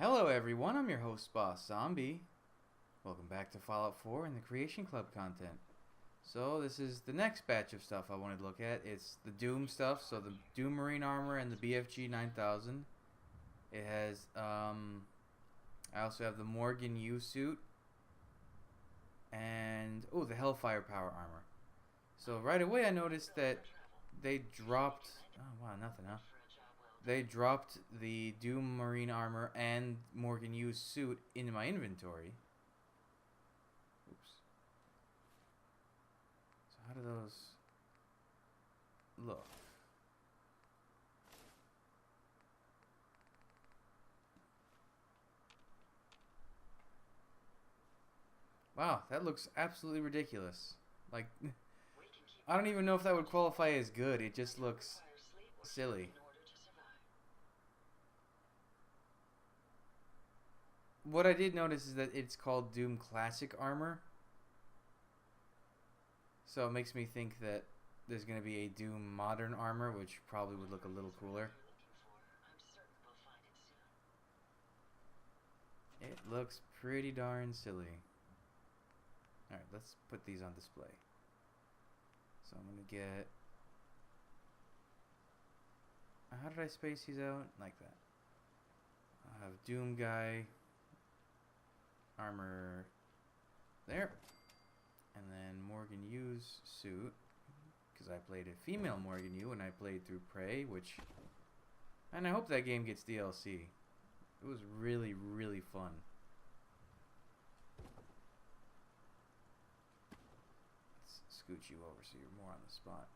Hello everyone, I'm your host Boss Zombie. Welcome back to Fallout 4 and the Creation Club content. So this is the next batch of stuff I wanted to look at. It's the Doom stuff, so the Doom Marine Armor and the BFG 9000. It has, I also have the Morgan U suit. And, oh, the Hellfire Power Armor. So right away I noticed that they dropped, oh wow, nothing, huh? They dropped the Doom Marine Armor and Morgan U's suit into my inventory. Oops. So how do those look? Wow, that looks absolutely ridiculous. Like, I don't even know if that would qualify as good. It just looks silly. What I did notice is that it's called Doom Classic Armor. So it makes me think that there's going to be a Doom Modern Armor, which probably would look a little cooler. It looks pretty darn silly. Alright, let's put these on display. So I'm going to get... How did I space these out? Like that. I have Doom Guy... Armor there, and then Morgan U's suit, because I played a female Morgan U and I played through Prey, and I hope that game gets DLC. It was really, really fun. Let's scoot you over so you're more on the spot.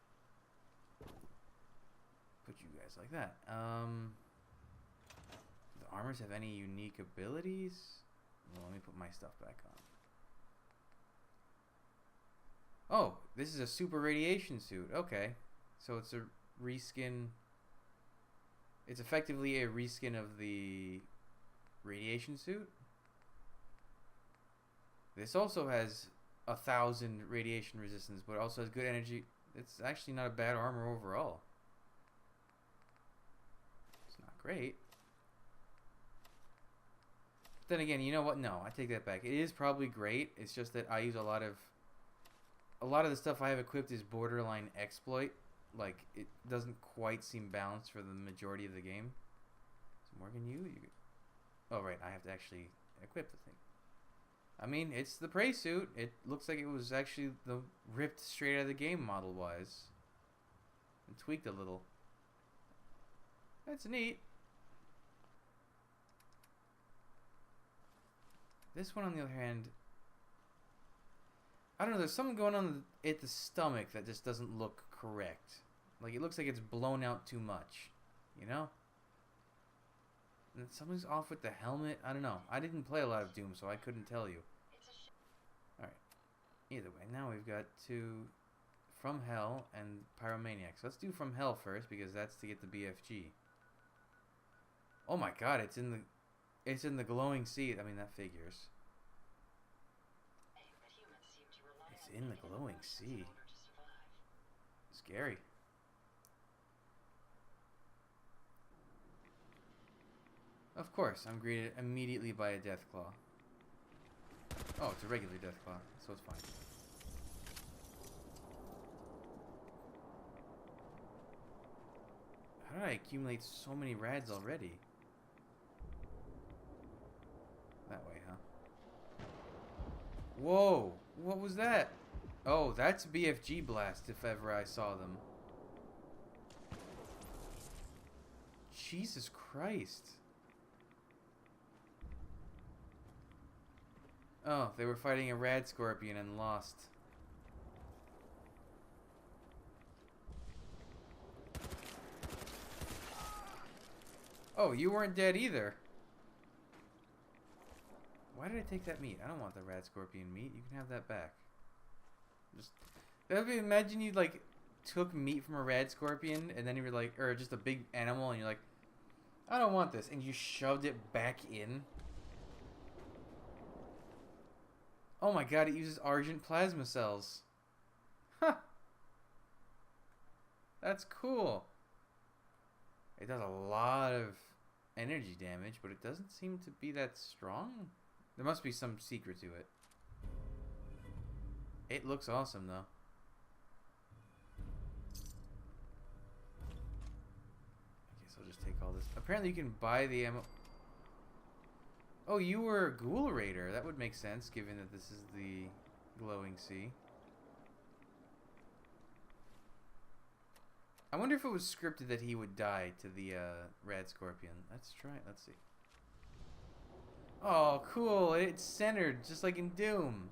Put you guys like that. Do the armors have any unique abilities? Well, let me put my stuff back on. Oh, this is a super radiation suit. Okay. So it's a reskin. It's effectively a reskin of the radiation suit. This also has 1,000 radiation resistance, but also has good energy. It's actually not a bad armor overall. It's not great. Then again, you know what? No, I take that back. It is probably great. It's just that I use a lot of the stuff I have equipped is borderline exploit. Like, it doesn't quite seem balanced for the majority of the game. So Morgan, you oh right, I have to actually equip the thing. I mean, it's the Prey suit. It looks like it was actually ripped straight out of the game model wise, and tweaked a little. That's neat. This one, on the other hand, I don't know, there's something going on at the stomach that just doesn't look correct. Like, it looks like it's blown out too much, you know? And something's off with the helmet. I don't know. I didn't play a lot of Doom, so I couldn't tell you. Alright. Either way, now we've got From Hell and Pyromaniac. So let's do From Hell first, because that's to get the BFG. Oh my god, it's in the glowing sea. I mean, that figures. It's in the glowing sea. Scary. Of course, I'm greeted immediately by a Deathclaw. Oh, it's a regular Deathclaw, so it's fine. How did I accumulate so many rads already? That way, huh? Whoa! What was that? Oh, that's BFG Blast if ever I saw them. Jesus Christ. Oh, they were fighting a rad scorpion and lost. Oh, you weren't dead either. Why did I take that meat? I don't want the rad scorpion meat. You can have that back. Just imagine you like took meat from a rad scorpion and then you were like, or just a big animal, and you're like, I don't want this, and you shoved it back in. Oh my god, it uses Argent plasma cells. Huh. That's cool. It does a lot of energy damage, but it doesn't seem to be that strong. There must be some secret to it. It looks awesome, though. I guess I'll just take all this. Apparently you can buy the ammo. Oh, you were a Ghoul Raider. That would make sense, given that this is the glowing sea. I wonder if it was scripted that he would die to the Rad Scorpion. Let's try it. Let's see. Oh, cool. It's centered, just like in Doom.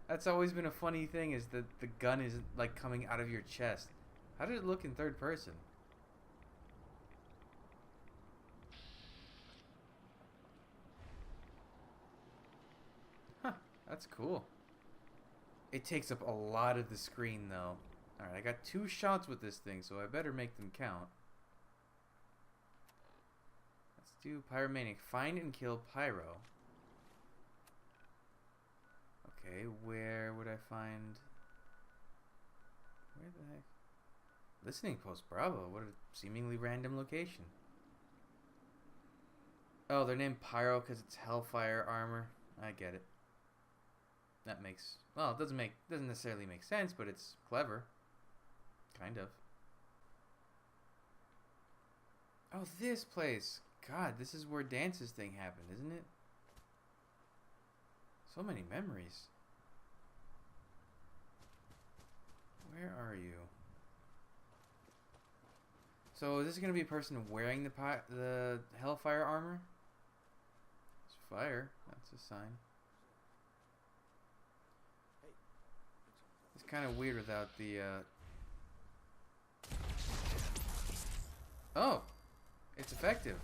That's always been a funny thing, is that the gun isn't like coming out of your chest. How did it look in third person? Huh, that's cool. It takes up a lot of the screen, though. Alright, I got 2 shots with this thing, so I better make them count. Let's do Pyromaniac. Find and kill Pyro. Okay, where would I find... Where the heck? Listening Post Bravo. What a seemingly random location. Oh, they're named Pyro because it's Hellfire armor. I get it. That makes... Well, it doesn't necessarily make sense, but it's clever. Kind of. Oh, this place. God, this is where Dance's thing happened, isn't it? So many memories. Where are you? So is this going to be a person wearing the Hellfire armor? It's fire. That's a sign. It's kind of weird without the... Oh! It's effective.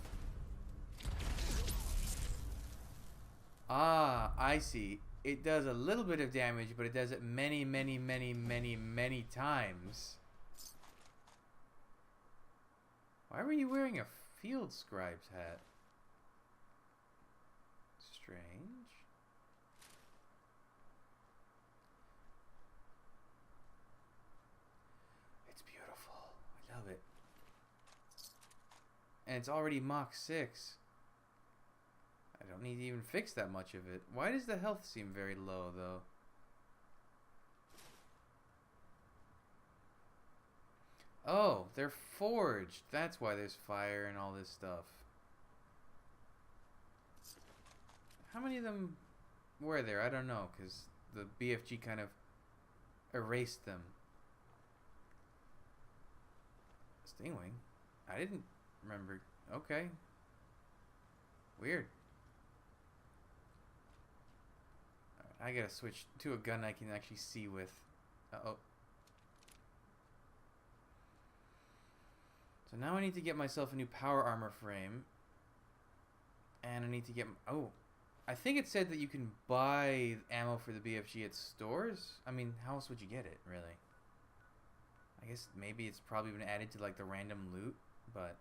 Ah, I see. It does a little bit of damage, but it does it many, many, many, many, many times. Why were you wearing a Field Scribe's hat? Strange. It's beautiful. I love it. And it's already Mach 6. I don't need to even fix that much of it. Why does the health seem very low, though? Oh, they're forged. That's why there's fire and all this stuff. How many of them were there? I don't know, because the BFG kind of erased them. Stingwing? I didn't remember. Okay. Weird. Alright, I gotta switch to a gun I can actually see with. Uh-oh. So now I need to get myself a new power armor frame. And I need to get... Oh. I think it said that you can buy ammo for the BFG at stores. I mean, how else would you get it, really? I guess maybe it's probably been added to, like, the random loot, but...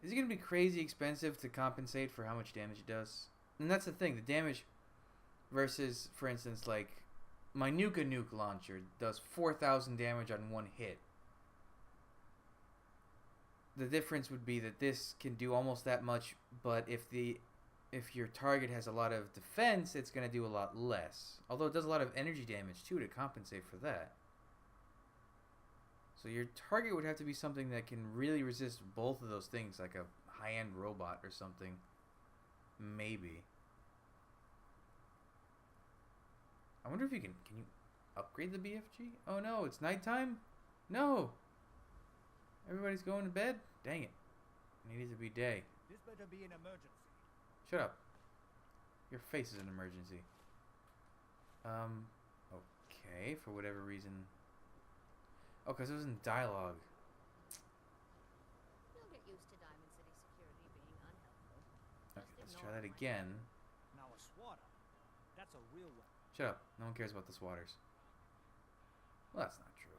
Is it going to be crazy expensive to compensate for how much damage it does? And that's the thing, the damage versus, for instance, like, my Nuka Nuke launcher does 4,000 damage on one hit. The difference would be that this can do almost that much, but if your target has a lot of defense, it's going to do a lot less. Although it does a lot of energy damage, too, to compensate for that. So your target would have to be something that can really resist both of those things, like a high-end robot or something. Maybe. I wonder if you can you upgrade the BFG? Oh no, it's nighttime? No! Everybody's going to bed? Dang it. It needs to be day. This better be an emergency. Shut up. Your face is an emergency. Okay, for whatever reason. Oh, because it was in dialogue. You'll get used to Diamond City security being unhelpful. Okay, Just let's ignore try that my again. Now a swatter. That's a real one. Shut up. No one cares about the swatters. Well, that's not true.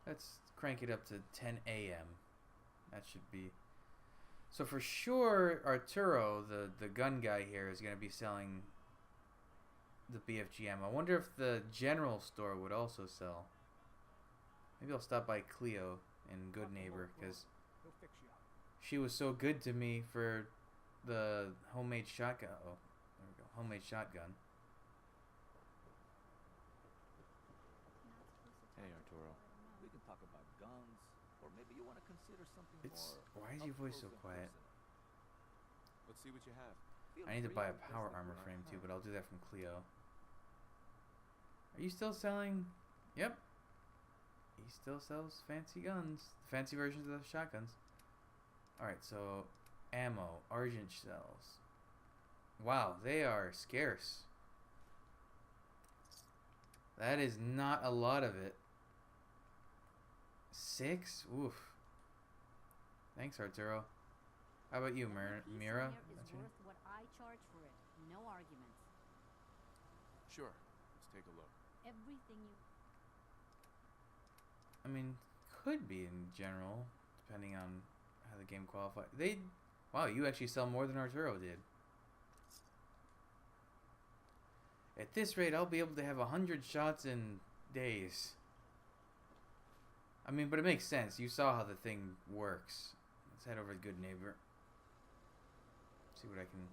Let's crank it up to 10 a.m. That should be... So for sure, Arturo, the gun guy here, is going to be selling the BFG ammo. I wonder if the general store would also sell. Maybe I'll stop by Cleo and Good Neighbor, because He'll fix you up. she was so good to me for the homemade shotgun. Oh, there we go. Homemade shotgun. Hey, Arturo. We can talk about guns, or maybe you want to consider something It's more. why is your up voice so close and quiet? personal. Let's see what you have. Feel I need to free buy a invest power in armor what I frame too, have. but I'll do that from Cleo. Are you still selling? Yep. He still sells fancy guns, fancy versions of the shotguns. All right, so ammo, argent shells. Wow, they are scarce. That is not a lot of it. 6? Oof. Thanks, Arturo. How about you, Mira? Every piece in Mira? there That's is your name? worth what I charge for it. No arguments. Sure. Let's take a look. Everything you I mean, could be in general, depending on how the game qualifies. Wow, you actually sell more than Arturo did. At this rate, I'll be able to have 100 shots in days. I mean, but it makes sense. You saw how the thing works. Let's head over to Good Neighbor. See what I can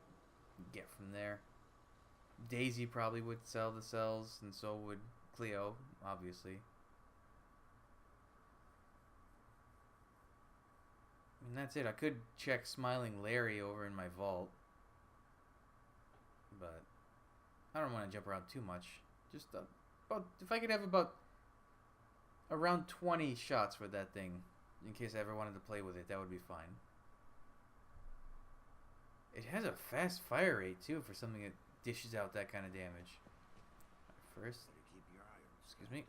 get from there. Daisy probably would sell the cells, and so would Cleo, obviously. I mean, that's it. I could check Smiling Larry over in my vault. But I don't want to jump around too much. Just about, if I could have about around 20 shots for that thing, in case I ever wanted to play with it, that would be fine. It has a fast fire rate too for something that dishes out that kind of damage. First, excuse me,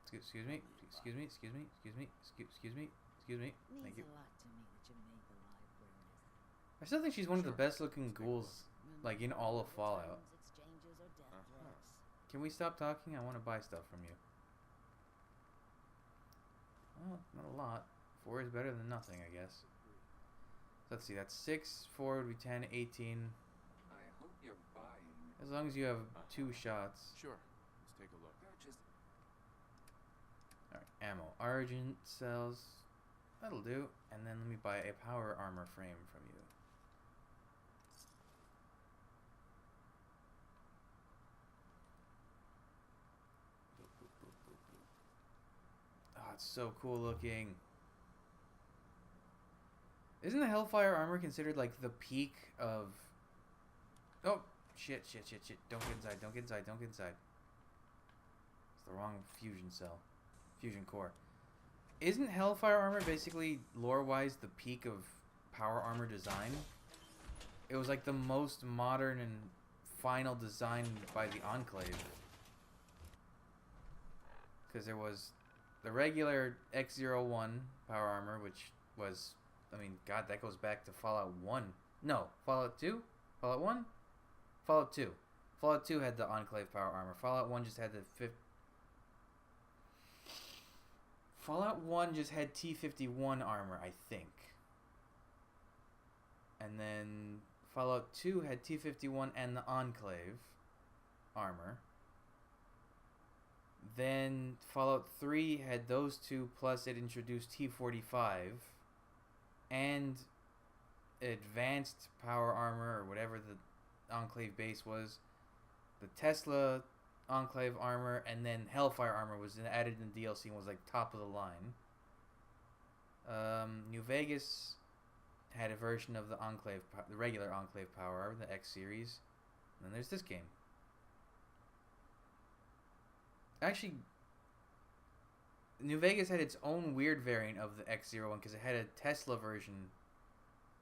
excuse me, excuse me, excuse me, excuse me, excuse me, excuse me. Thank you. Means a lot to me that you made the library. I still think she's one of the Sure. best looking ghouls, like in all of Fallout. exchanges or death Uh-huh. threats. Can we stop talking? I want to buy stuff from you. Well, not a lot. 4 is better than nothing, I guess. Let's see, that's 6, 4 would be 10, 18. I hope you're buying. As long as you have 2 shots. Sure. Let's take a look. Purchase. Alright, ammo. Argent cells. That'll do. And then let me buy a power armor frame from you. Boop, boop, boop, boop, boop. Oh, it's so cool looking. Isn't the Hellfire armor considered like the peak of... Oh, shit, shit, shit, shit. Don't get inside, don't get inside, don't get inside. It's the wrong fusion cell. Fusion core. Isn't Hellfire armor basically, lore-wise, the peak of power armor design? It was like the most modern and final design by the Enclave. Because there was the regular X-01 power armor, which was... I mean, God, that goes back to Fallout 1. No, Fallout 2? Fallout 1? Fallout 2. Fallout 2 had the Enclave power armor. Fallout 1 just had the Fallout 1 just had T-51 armor, I think. And then Fallout 2 had T-51 and the Enclave armor. Then Fallout 3 had those two, plus it introduced T-45 and advanced power armor, or whatever the Enclave base was. The Tesla Enclave armor, and then Hellfire armor was added in DLC and was like top of the line. New Vegas had a version of the Enclave, the regular Enclave power armor, the X series. And then there's this game. Actually, New Vegas had its own weird variant of the X-01 because it had a Tesla version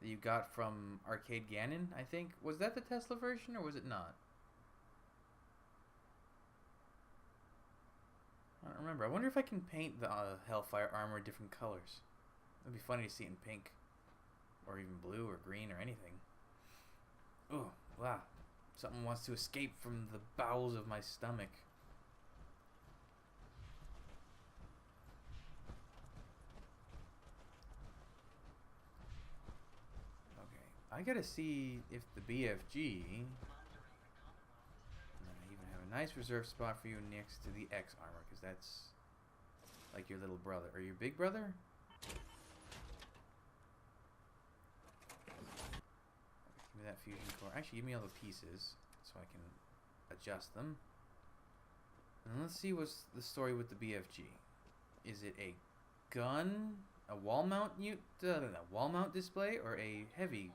that you got from Arcade Gannon, I think. Was that the Tesla version or was it not? I don't remember. I wonder if I can paint the Hellfire armor different colors. It'd be funny to see it in pink. Or even blue or green or anything. Oh, wow. Something wants to escape from the bowels of my stomach. I gotta see if the BFG, and I even have a nice reserve spot for you next to the X armor, because that's like your little brother, or your big brother? that fusion core. Actually, give me all the pieces so I can adjust them. And let's see what's the story with the BFG. Is it a gun, a wall mount wall mount display, or a heavy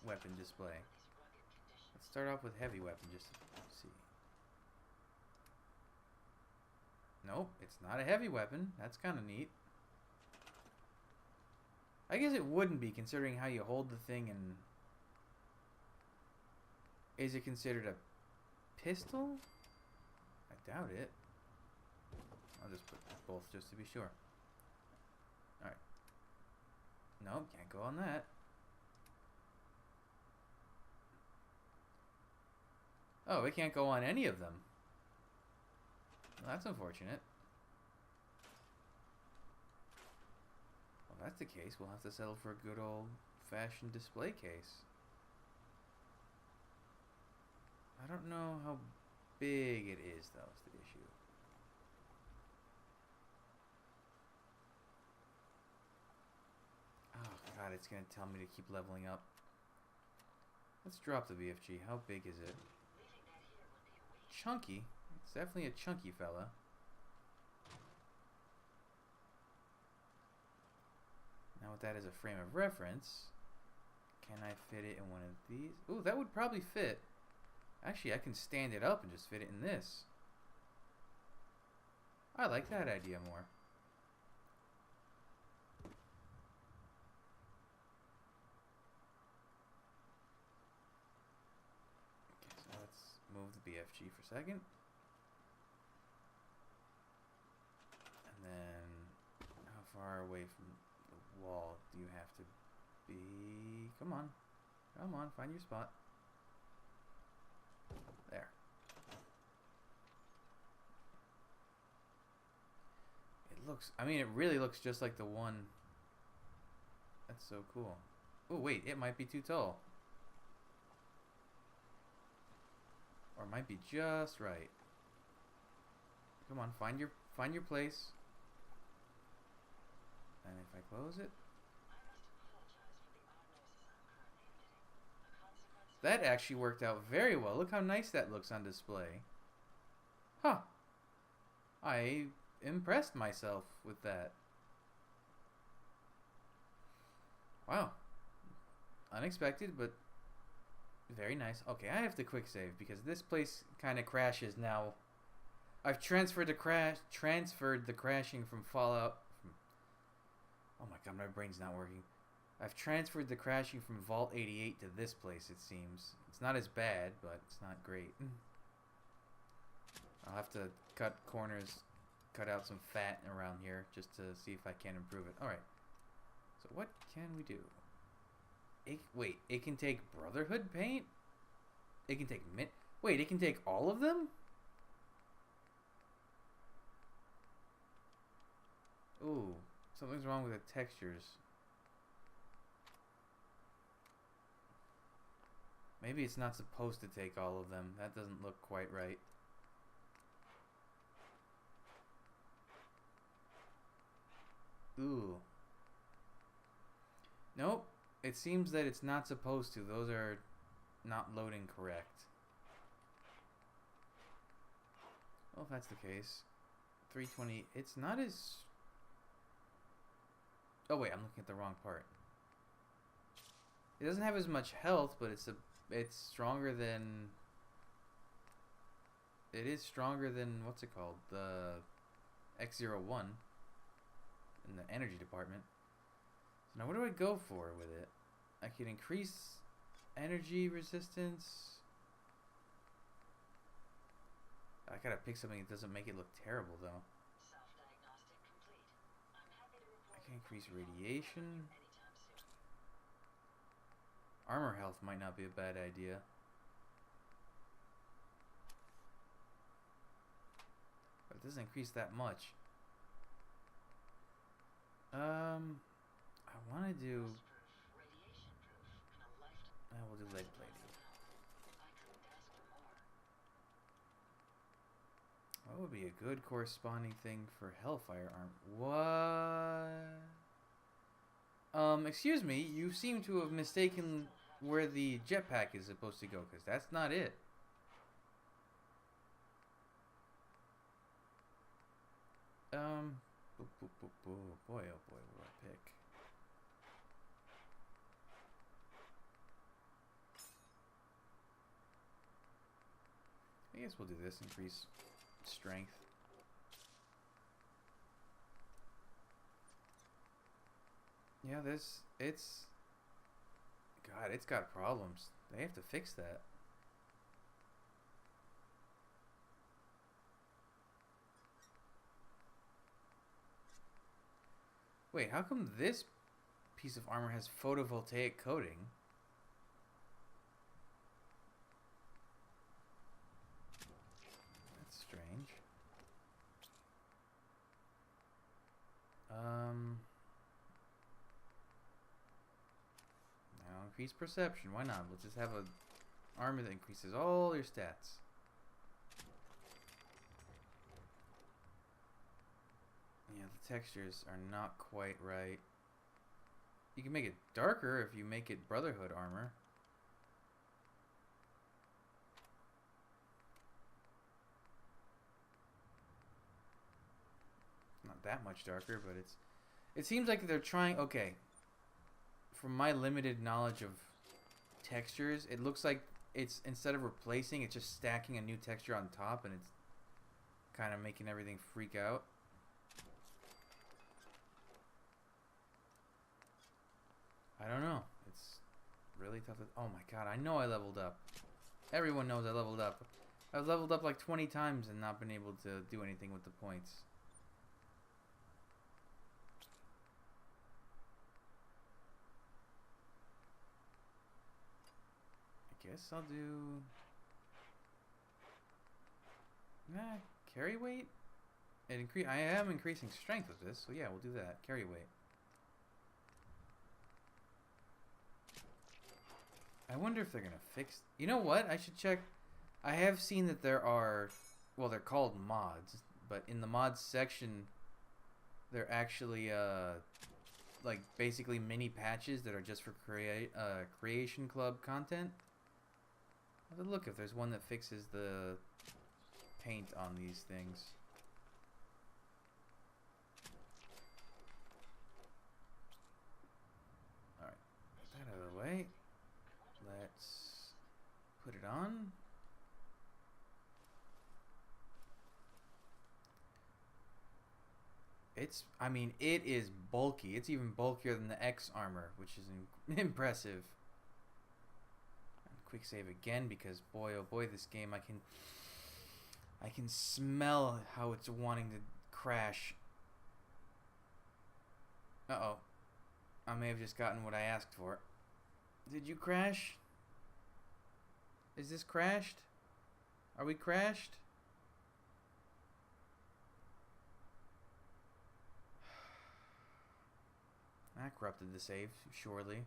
weapon display? Let's start off with heavy weapon just to see. Nope, it's not a heavy weapon. That's kind of neat. I guess it wouldn't be, considering how you hold the thing. And is it considered a pistol? I doubt it. I'll just put both just to be sure. Alright. Nope, can't go on that. Oh, it can't go on any of them. Well, that's unfortunate. Well, if that's the case, we'll have to settle for a good old-fashioned display case. I don't know how big it is, though, is the issue. Oh, God, it's going to tell me to keep leveling up. Let's drop the BFG. How big is it? Chunky. It's definitely a chunky fella. Now with that as a frame of reference, can I fit it in one of these? Ooh, that would probably fit. Actually, I can stand it up and just fit it in this. I like that idea more. Okay, so let's move the BFG for a second. And then, how far away from the wall do you have to be? Come on. Come on, find your spot. There. It looks, I mean, it really looks just like the one. That's so cool. Oh, wait, it might be too tall. Or it might be just right. Come on, find your place. And if I close it, that actually worked out very well. Look how nice that looks on display. Huh. I impressed myself with that. Wow. Unexpected, but very nice. Okay, I have to quick save because this place kind of crashes now. I've transferred the crashing from Fallout. Oh my God, my brain's not working. I've transferred the crashing from Vault 88 to this place, it seems. It's not as bad, but it's not great. I'll have to cut corners, cut out some fat around here, just to see if I can improve it. Alright. So what can we do? Wait, it can take Brotherhood paint? It can take Wait, it can take all of them? Ooh, something's wrong with the textures. Maybe it's not supposed to take all of them. That doesn't look quite right. Ooh. Nope. It seems that it's not supposed to. Those are not loading correct. Well, if that's the case. 320. It's not as... Oh, wait. I'm looking at the wrong part. It doesn't have as much health, but it's stronger than... It is stronger than... What's it called? The X01. In the energy department. So now what do I go for with it? I can increase energy resistance. I gotta pick something that doesn't make it look terrible though. I can increase radiation. Armor health might not be a bad idea. But it doesn't increase that much. I want to do... we'll do lead plating. What would be a good corresponding thing for Hellfire armor? What? Excuse me, you seem to have mistakenly where the jetpack is supposed to go, because that's not it. Boy, oh boy, what do I pick? I guess we'll do this, increase strength. Yeah, it's... God, it's got problems. They have to fix that. Wait, how come this piece of armor has photovoltaic coating? That's strange. Now increase perception. Why not? Let's just have a armor that increases all your stats. Yeah, the textures are not quite right. You can make it darker if you make it Brotherhood armor. Not that much darker, but it seems like they're trying. Okay, from my limited knowledge of textures, it looks like it's, instead of replacing, it's just stacking a new texture on top, and it's kind of making everything freak out. I don't know. It's really tough to... Oh my god, I know I leveled up. Everyone knows I leveled up. I've leveled up like 20 times and not been able to do anything with the points. I guess I'll do... Nah, carry weight? I am increasing strength with this, so yeah, we'll do that. Carry weight. I wonder if they're gonna fix... You know what? I should check. I have seen that there are... Well, they're called mods. But in the mods section, they're actually, like, basically mini patches that are just for Creation Club content. Have a look if there's one that fixes the paint on these things. Alright. Get that out of the way. Let's put it on. I mean, it is bulky. It's even bulkier than the X armor, which is impressive. Quick save again, because boy, oh boy, this game, I can smell how it's wanting to crash. Uh-oh. I may have just gotten what I asked for. Did you crash? Is this crashed? Are we crashed? That corrupted the save, surely.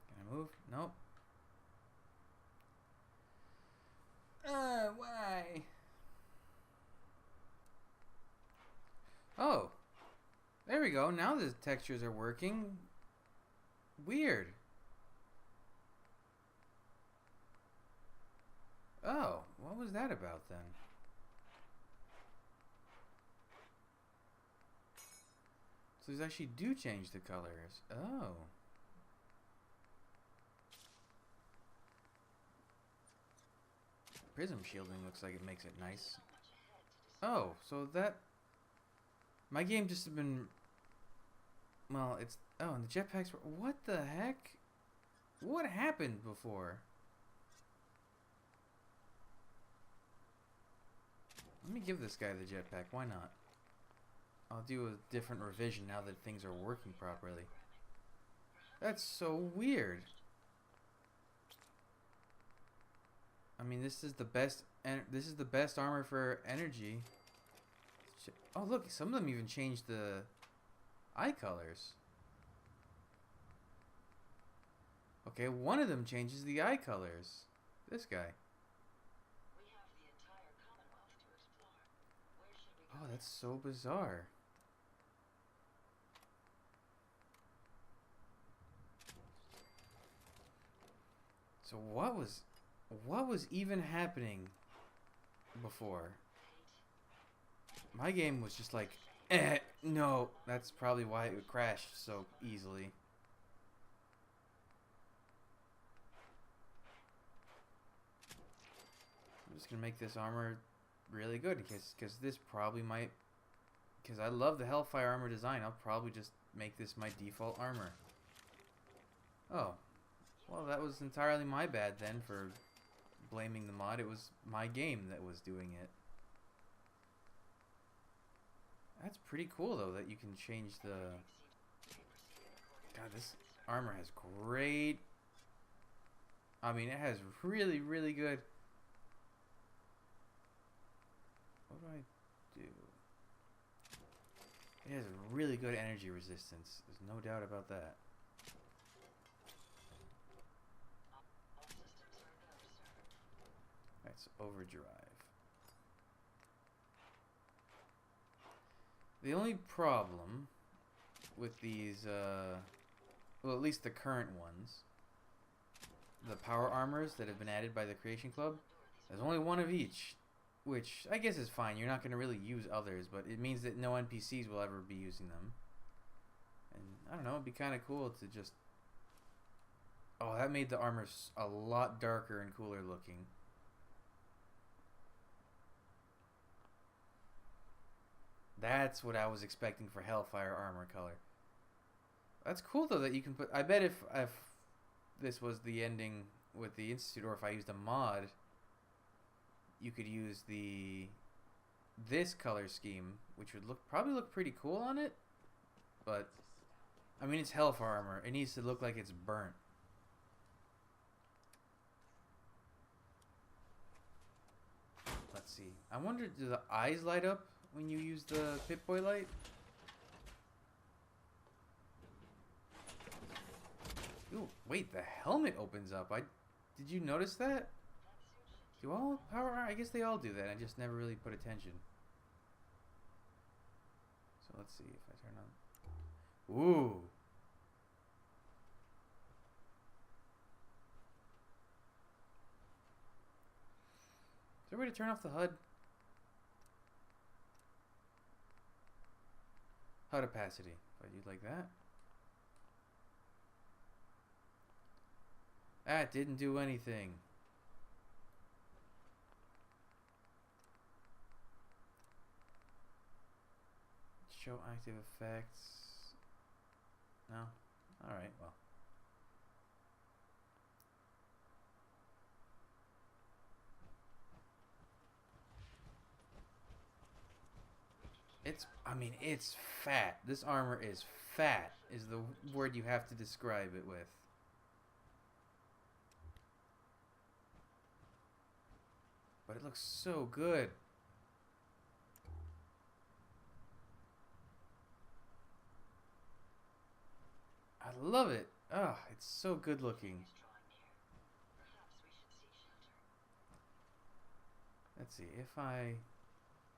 Can I move? Nope. Why? Oh. There we go. Now the textures are working. Weird. Oh, what was that about then? So these actually do change the colors. Oh. Prism shielding looks like it makes it nice. Oh, so that... My game just has been... Well, it's... Oh, and the jetpacks were... What the heck? What happened before? Let me give this guy the jetpack. Why not? I'll do a different revision now that things are working properly. That's so weird. I mean, this is the best. This is the best armor for energy. Oh, look! Some of them even changed the eye colors. Okay, one of them changes the eye colors. This guy. Oh, that's so bizarre. So what was even happening before? My game was just like, no. That's probably why it crashed so easily. I'm just gonna make this armor really good because this probably might, because I love the Hellfire armor design. I'll probably just make this my default armor. Oh, well, that was entirely my bad then for blaming the mod. It was my game that was doing it. That's pretty cool though that you can change the... God, this armor has great... I mean, it has really, really good... What do I do? It has really good energy resistance. There's no doubt about that. That's overdrive. The only problem with these, well, at least the current ones, the power armors that have been added by the Creation Club, there's only one of each, which I guess is fine. You're not going to really use others, but it means that no NPCs will ever be using them. And I don't know, it'd be kind of cool to just... Oh, that made the armor a lot darker and cooler looking. That's what I was expecting for Hellfire armor color. That's cool though that you can put... I bet if this was the ending with the Institute, or if I used a mod, you could use this color scheme, which would probably look pretty cool on it. But I mean, it's Hellfire armor. It needs to look like it's burnt. Let's see. I wonder, do the eyes light up when you use the Pip-Boy light? Ooh, wait, the helmet opens up. Did you notice that? Do all power... I guess they all do that. I just never really put attention. So let's see if I turn on... Ooh. Is there a way to turn off the HUD? HUD opacity. If I do like that. That didn't do anything. Show active effects. No? Alright, well. I mean, it's fat. This armor is fat, is the word you have to describe it with. But it looks so good. I love it. Ah, it's so good looking. Let's see, if I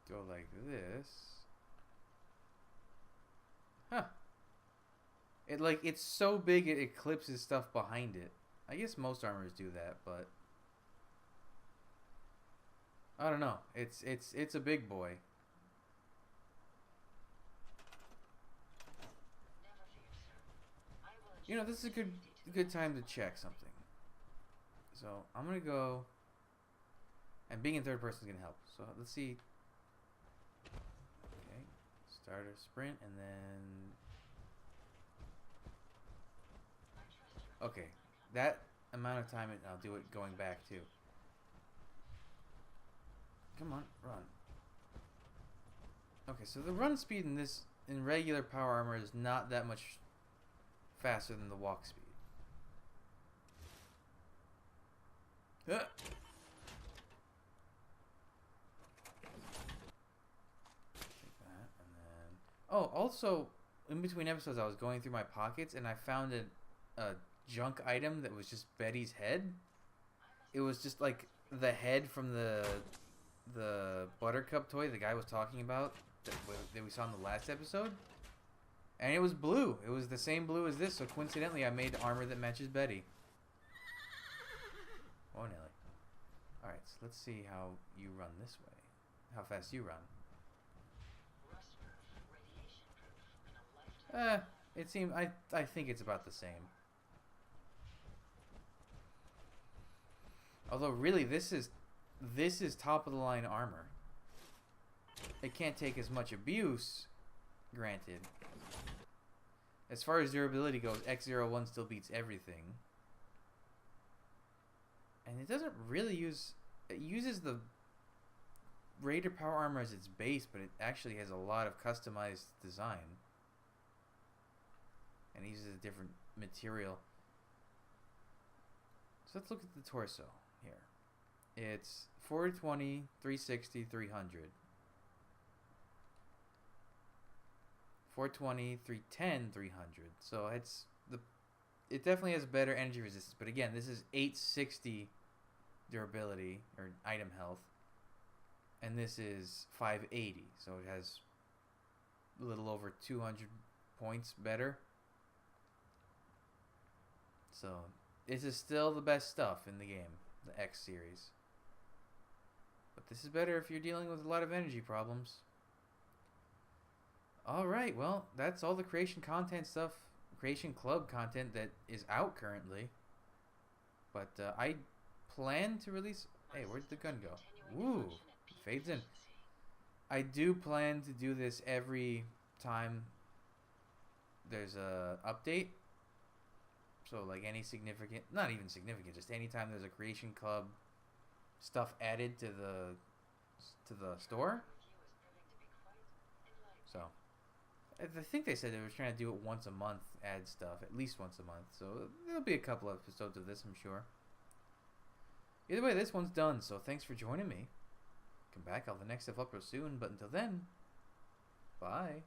go like this. Huh. It's so big it eclipses stuff behind it. I guess most armors do that, but I don't know. It's a big boy. You know, this is a good time to check something. So I'm gonna go, and being in third person is gonna help. So let's see. Okay, start a sprint and then. Okay, that amount of time, I'll do it going back too. Come on, run. Okay, so the run speed in regular power armor is not that much faster than the walk speed. Take that, and then... Oh, also, in between episodes, I was going through my pockets, and I found a junk item that was just Betty's head. It was just like the head from the Buttercup toy the guy was talking about that we saw in the last episode. And it was blue. It was the same blue as this, so coincidentally I made armor that matches Betty. Oh, Nelly. Alright, so let's see how you run this way. How fast you run. It seems I think it's about the same. Although really this is top of the line armor. It can't take as much abuse, granted. As far as durability goes, X01 still beats everything. And it doesn't really use... It uses the Raider power armor as its base, but it actually has a lot of customized design. And it uses a different material. So let's look at the torso here. It's 420, 360, 300. 420, 310, 300. So it definitely has better energy resistance. But again, this is 860 durability or item health, and this is 580. So it has a little over 200 points better. So this is still the best stuff in the game, the X series. But this is better if you're dealing with a lot of energy problems. Alright, well, that's all the creation content stuff, creation club content that is out currently. But I plan to release... Hey, where'd the gun go? Woo! Fades in. I do plan to do this every time there's a update. So, like, any significant... Not even significant, just anytime there's a creation club stuff added to the store. So... I think they said they were trying to do it once a month, add stuff, at least once a month. So there'll be a couple episodes of this, I'm sure. Either way, this one's done, so thanks for joining me. Come back, I'll have the next stuff up real soon, but until then, bye.